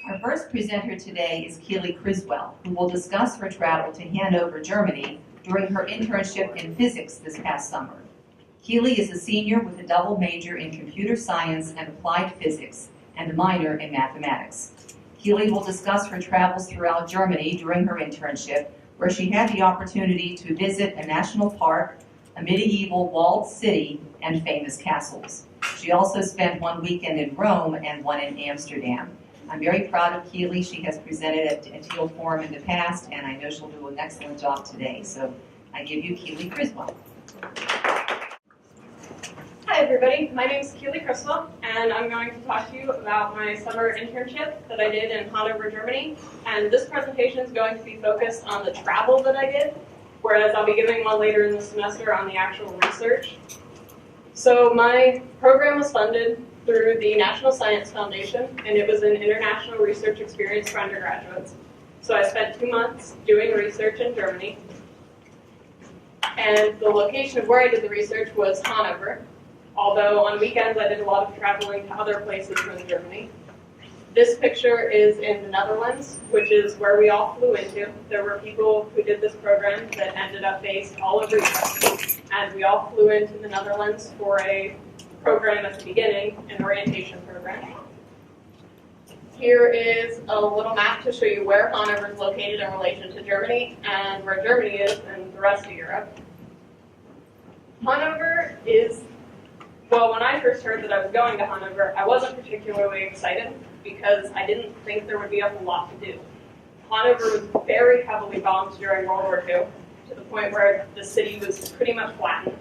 Our first presenter today is Keeley Criswell, who will discuss her travel to Hannover, Germany during her internship in physics this past summer. Keeley is a senior with a double major in computer science and applied physics and a minor in mathematics. Keeley will discuss her travels throughout Germany during her internship, where she had the opportunity to visit a national park, a medieval walled city, and famous castles. She also spent one weekend in Rome and one in Amsterdam. I'm very proud of Keeley. She has presented at Thiel Forum in the past, and I know she'll do an excellent job today. So I give you Keeley Criswell. Hi everybody, my name is Keeley Criswell, and I'm going to talk to you about my summer internship that I did in Hannover, Germany. And this presentation is going to be focused on the travel that I did, whereas I'll be giving one later in the semester on the actual research. So my program was funded through the National Science Foundation, and it was an international research experience for undergraduates. So I spent 2 months doing research in Germany, and the location of where I did the research was Hannover, although on weekends I did a lot of traveling to other places in Germany. This picture is in the Netherlands, which is where we all flew into. There were people who did this program that ended up based all over Europe, and we all flew into the Netherlands for a program at the beginning, an orientation program. Here is a little map to show you where Hannover is located in relation to Germany and where Germany is in the rest of Europe. Hannover is, well, when I first heard that I was going to Hannover, I wasn't particularly excited because I didn't think there would be a whole lot to do. Hannover was very heavily bombed during World War II, to the point where the city was pretty much flattened,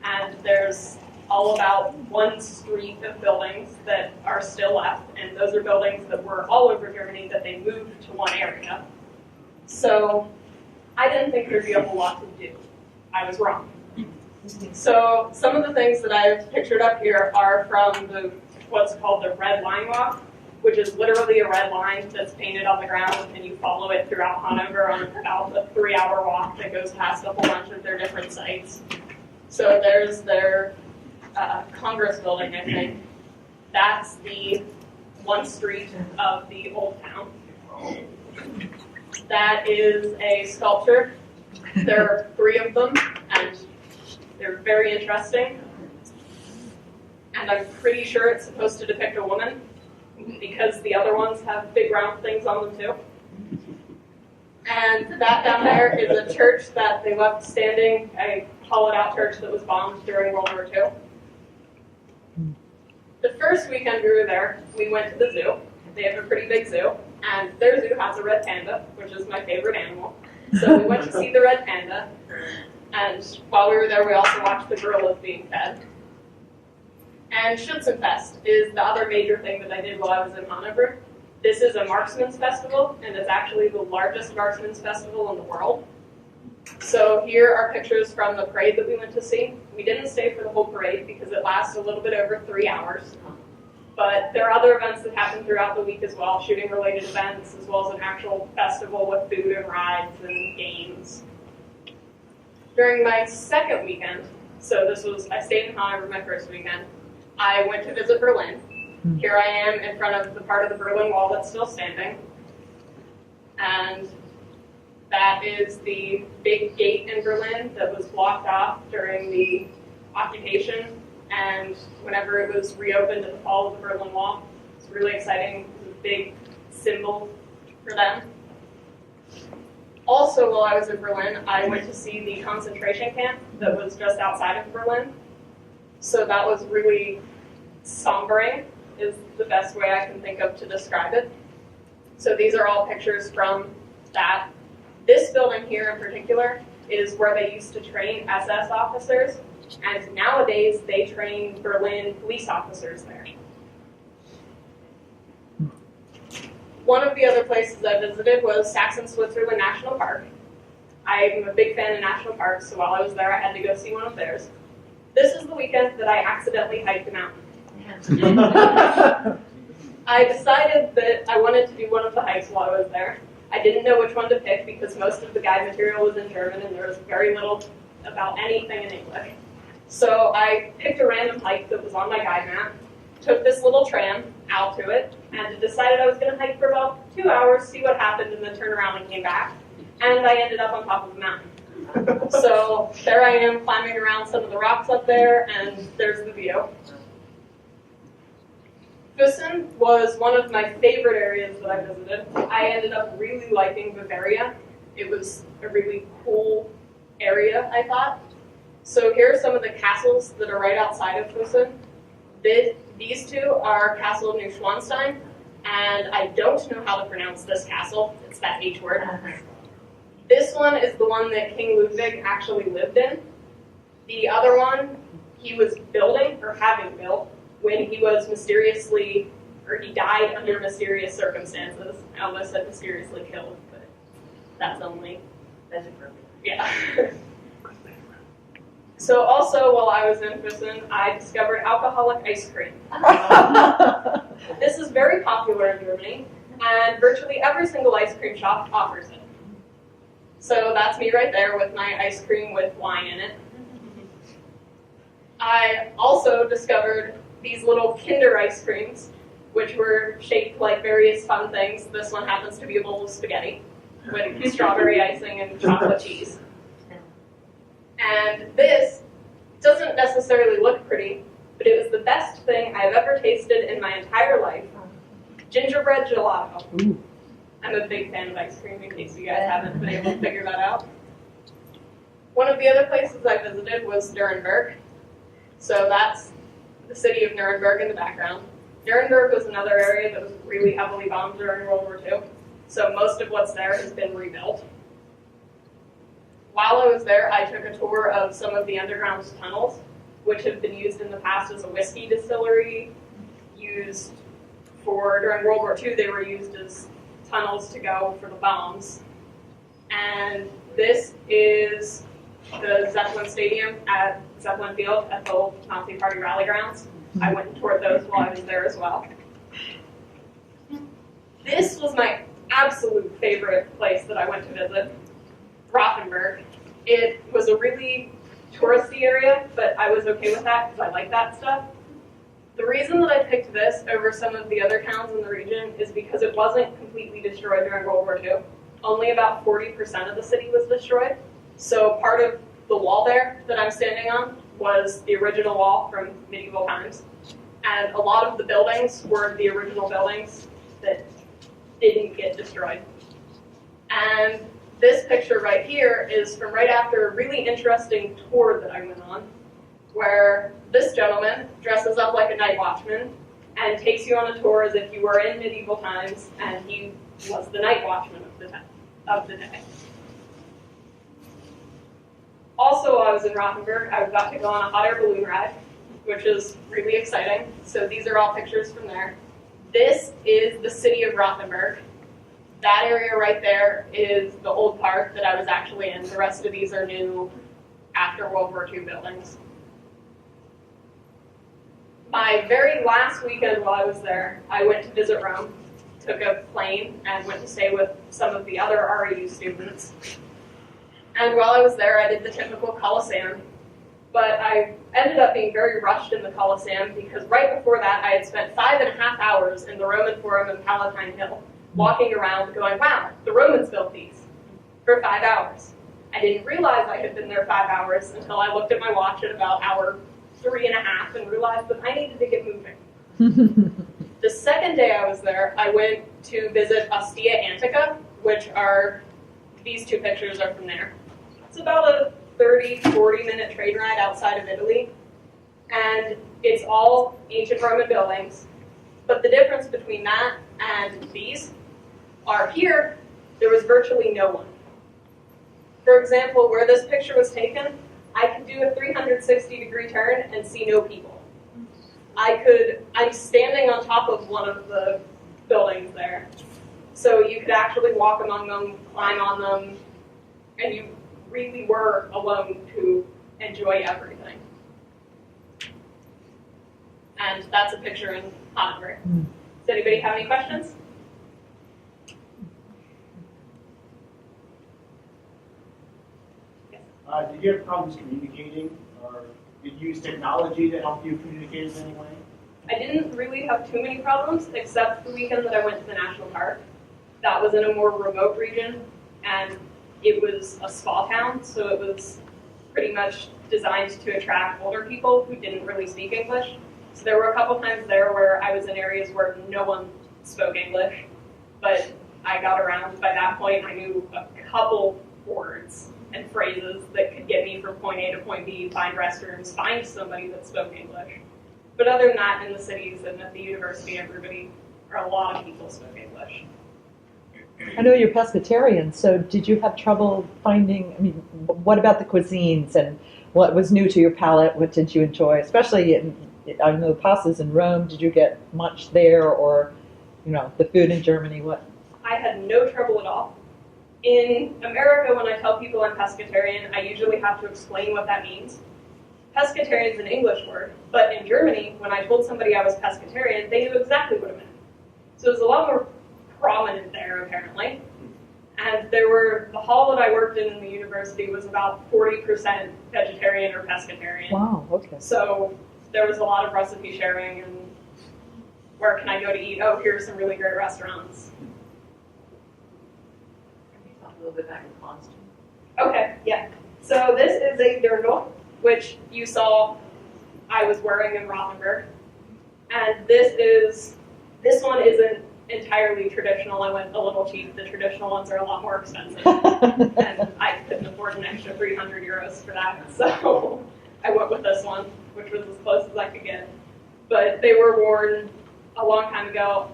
and there's all about one street of buildings that are still left, and those are buildings that were all over Germany that they moved to one area. So I didn't think there'd be a whole lot to do. I was wrong. So some of the things that I've pictured up here are from what's called the Red Line Walk, which is literally a red line that's painted on the ground, and you follow it throughout Hannover on about a 3-hour walk that goes past a whole bunch of their different sites. So there's their Congress building, I think. That's the one street of the old town. That is a sculpture. There are 3 of them, and they're very interesting. And I'm pretty sure it's supposed to depict a woman, because the other ones have big round things on them too. And that down there is a church that they left standing, a hollowed-out church that was bombed during World War II. The first weekend we were there, we went to the zoo. They have a pretty big zoo, and their zoo has a red panda, which is my favorite animal. So we went to see the red panda, and while we were there, we also watched the gorillas being fed. And Schützenfest is the other major thing that I did while I was in Hannover. This is a Marksman Festival, and it's actually the largest Marksman Festival in the world. So here are pictures from the parade that we went to see. We didn't stay for the whole parade because it lasts a little bit over 3 hours. But there are other events that happen throughout the week as well, shooting-related events, as well as an actual festival with food and rides and games. During my second weekend, so I stayed in Hannover my first weekend, I went to visit Berlin. Here I am in front of the part of the Berlin Wall that's still standing. And that is the big gate in Berlin that was blocked off during the occupation. And whenever it was reopened at the fall of the Berlin Wall, it's really exciting. It was a big symbol for them. Also, while I was in Berlin, I went to see the concentration camp that was just outside of Berlin. So that was really sombering, is the best way I can think of to describe it. So these are all pictures from that. This building here in particular is where they used to train SS officers, and nowadays they train Berlin police officers there. One of the other places I visited was Saxon-Switzerland National Park. I'm a big fan of national parks, so while I was there I had to go see one of theirs. This is the weekend that I accidentally hiked a mountain. I decided that I wanted to do one of the hikes while I was there. I didn't know which one to pick because most of the guide material was in German and there was very little about anything in English. So I picked a random hike that was on my guide map, took this little tram, out to it and decided I was going to hike for about 2 hours, see what happened, and then turn around and came back. And I ended up on top of the mountain. So there I am climbing around some of the rocks up there, and there's the view. Füssen was one of my favorite areas that I visited. I ended up really liking Bavaria. It was a really cool area, I thought. So here are some of the castles that are right outside of Füssen. These two are Castle Neuschwanstein, and I don't know how to pronounce this castle. It's that H word. This one is the one that King Ludwig actually lived in. The other one, he was building, or having built, when he was mysteriously, or he died under mysterious circumstances. I almost said mysteriously killed, but that's only, yeah. So also, while I was in Füssen, I discovered alcoholic ice cream. This is very popular in Germany, and virtually every single ice cream shop offers it. So that's me right there with my ice cream with wine in it. I also discovered these little Kinder ice creams, which were shaped like various fun things. This one happens to be a bowl of spaghetti with strawberry icing and chocolate cheese. And this doesn't necessarily look pretty, but it was the best thing I've ever tasted in my entire life. Gingerbread gelato. Ooh. I'm a big fan of ice cream, in case you guys haven't been able to figure that out. One of the other places I visited was Nuremberg. So that's the city of Nuremberg in the background. Nuremberg was another area that was really heavily bombed during World War II. So most of what's there has been rebuilt. While I was there, I took a tour of some of the underground tunnels, which have been used in the past as a whiskey distillery. During World War II, they were used as tunnels to go for the bombs. And this is the Zeppelin Stadium at Zeppelin Field at the old Nazi Party rally grounds. I went and toured those while I was there as well. This was my absolute favorite place that I went to visit, Rotenberg. It was a really touristy area, but I was okay with that because I like that stuff. The reason that I picked this over some of the other towns in the region is because it wasn't completely destroyed during World War II. Only about 40% of the city was destroyed. So part of the wall there that I'm standing on was the original wall from medieval times. And a lot of the buildings were the original buildings that didn't get destroyed. And this picture right here is from right after a really interesting tour that I went on, where this gentleman dresses up like a night watchman and takes you on a tour as if you were in medieval times, and he was the night watchman of the day. Also, while I was in Rotenberg, I got to go on a hot air balloon ride, which is really exciting. So these are all pictures from there. This is the city of Rotenberg. That area right there is the old part that I was actually in. The rest of these are new after World War II buildings. My very last weekend while I was there, I went to visit Rome, took a plane, and went to stay with some of the other REU students. And while I was there, I did the typical Colosseum. But I ended up being very rushed in the Colosseum because right before that, I had spent 5.5 hours in the Roman Forum in Palatine Hill, walking around going, wow, the Romans built these for 5 hours. I didn't realize I had been there 5 hours until I looked at my watch at about hour 3.5 and realized that I needed to get moving. The second day I was there, I went to visit Ostia Antica, which are, these two pictures are from there. It's about a 30-40 minute train ride outside of Italy, and it's all ancient Roman buildings. But the difference between that and these are here, there was virtually no one. For example, where this picture was taken, I could do a 360-degree turn and see no people. I'm standing on top of one of the buildings there. So you could actually walk among them, climb on them, and you really were alone to enjoy everything. And that's a picture in Hannover. Does anybody have any questions? Did you have problems communicating, or did you use technology to help you communicate in any way? I didn't really have too many problems, except the weekend that I went to the national park. That was in a more remote region, and it was a spa town, so it was pretty much designed to attract older people who didn't really speak English. So there were a couple times there where I was in areas where no one spoke English, but I got around. By that point, I knew a couple words and phrases that could get me from point A to point B, find restrooms, find somebody that spoke English. But other than that, in the cities and at the university, everybody, or a lot of people spoke English. I know you're pescatarian, so did you have trouble finding, I mean, what about the cuisines and what was new to your palate? What did you enjoy? Especially, I know the pastas in Rome, did you get much there, or, you know, the food in Germany, what? I had no trouble at all. In America, when I tell people I'm pescatarian, I usually have to explain what that means. Pescatarian is an English word, but in Germany, when I told somebody I was pescatarian, they knew exactly what it meant. So it was a lot more prominent there, apparently. And the hall that I worked in the university was about 40% vegetarian or pescatarian. Wow, okay. So there was a lot of recipe sharing and where can I go to eat? Oh, here's some really great restaurants. Can you talk a little bit about your costume? Okay, yeah. So this is a dirndl, which you saw I was wearing in Rotenberg. And this one isn't entirely traditional. I went a little cheap. The traditional ones are a lot more expensive. And I couldn't afford an extra 300 euros for that. So I went with this one, which was as close as I could get. But they were worn a long time ago.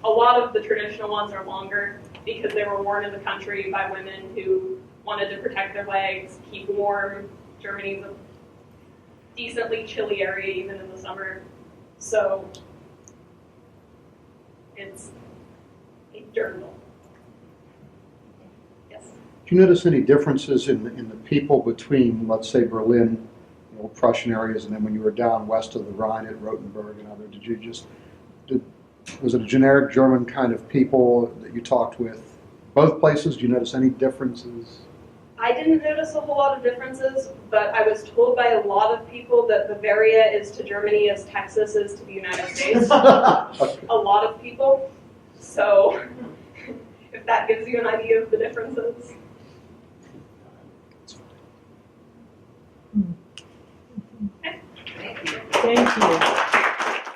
A lot of the traditional ones are longer because they were worn in the country by women who wanted to protect their legs, keep warm. Germany's a decently chilly area even in the summer. So it's a dirndl. Yes. Do you notice any differences in the people between, let's say, Berlin, the old Prussian areas, and then when you were down west of the Rhine at Rotenberg and other? Was it a generic German kind of people that you talked with? Both places, do you notice any differences? I didn't notice a whole lot of differences, but I was told by a lot of people that Bavaria is to Germany as Texas is to the United States. Okay. A lot of people. So if that gives you an idea of the differences. Thank you.